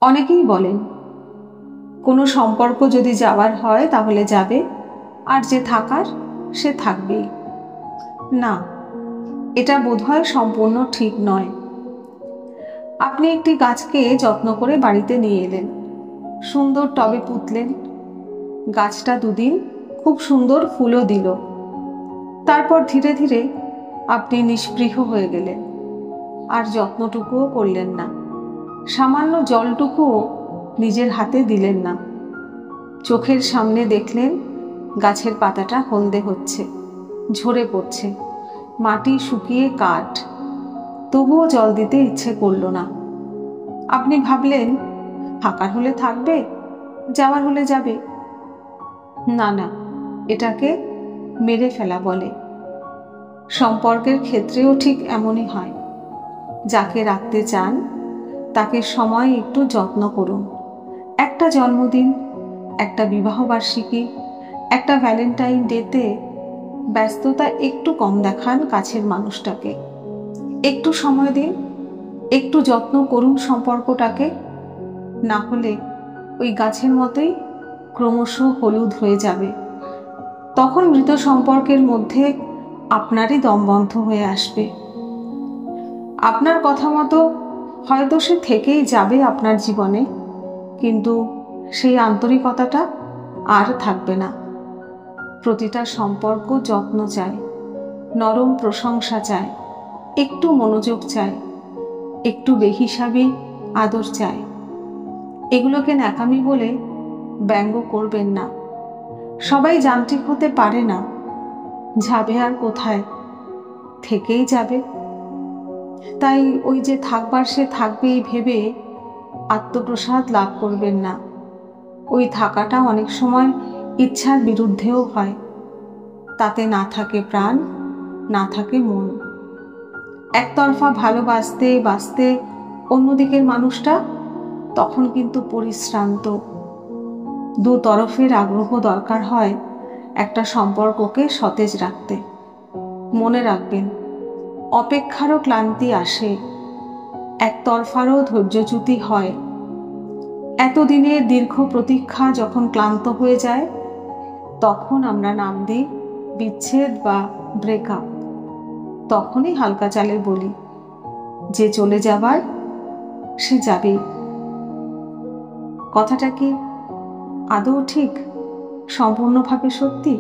অনেকেই বলেন কোনো সম্পর্ক যদি যাওয়ার হয় তাহলে যাবে, আর যে থাকার সে থাকবেই। না, এটা বোধহয় সম্পূর্ণ ঠিক নয়। আপনি একটি গাছকে যত্ন করে বাড়িতে নিয়ে এলেন, সুন্দর টবে পুঁতলেন, গাছটা দুদিন খুব সুন্দর ফুলও দিল। তারপর ধীরে ধীরে আপনি নিস্পৃহ হয়ে গেলেন, আর যত্নটুকুও করলেন না, সামান্য জলটুকুও নিজের হাতে দিলেন না। চোখের সামনে দেখলেন গাছের পাতাটা হলদে হচ্ছে, ঝরে পড়ছে, মাটি শুকিয়ে কাঠ, তবুও জল দিতে ইচ্ছে করল না। আপনি ভাবলেন থাকার হলে থাকবে, যাওয়ার হলে যাবে। না না, এটাকে মেরে ফেলা বলে। সম্পর্কের ক্ষেত্রেও ঠিক এমনই হয়। যাকে রাখতে চান তাকে সময় একটু যত্ন করুন। একটা জন্মদিন, একটা বিবাহবার্ষিকী, একটা ভ্যালেন্টাইন ডেতে ব্যস্ততা একটু কম দেখান কাছের মানুষটাকে। একটু সময় দিন, একটু যত্ন করুন সম্পর্কটাকে। না হলে ওই গাছের মতোই ক্রমশ হলুদ হয়ে যাবে। তখন মৃত সম্পর্কের মধ্যে আপনারই দম বন্ধ হয়ে আসবে। আপনার কথা মতো হয়তো সে থেকেই যাবে আপনার জীবনে, কিন্তু সেই আন্তরিকতাটা আর থাকবে না। প্রতিটা সম্পর্ক যত্ন চায়, নরম প্রশংসা চায়, একটু মনোযোগ চায়, একটু বেহিসাবি আদর চায়। এগুলোকে ন্যাকামি বলে ব্যঙ্গ করবেন না। সবাই যান্ত্রিক হতে পারে না। যাবে আর কোথায়, থেকেই যাবে। তাই ওই যে থাকবার সে থাকবেই ভেবে আত্মপ্রসাদ লাভ করবেন না। ওই থাকাটা অনেক সময় ইচ্ছার বিরুদ্ধেও হয়। তাতে না থাকে প্রাণ, না থাকে মন। একতরফা ভালোবাসতে বাসতে অন্যদিকের মানুষটা তখন কিন্তু পরিশ্রান্ত। দু তরফের আগ্রহ দরকার হয় একটা সম্পর্ককে সতেজ রাখতে। মনে রাখবেন, অপেক্ষারও ক্লান্তি আসে, একতরফারও ধৈর্যচ্যুতি হয়। এতদিনের দীর্ঘ প্রতীক্ষা যখন ক্লান্ত হয়ে যায়, তখন আমরা নাম দিই বিচ্ছেদ বা ব্রেকআপ। তখনই হালকা চালে বলি, যে চলে যাবার সে যাবেই। কথাটা কি আদৌ ঠিক, সম্পূর্ণভাবে সত্যি?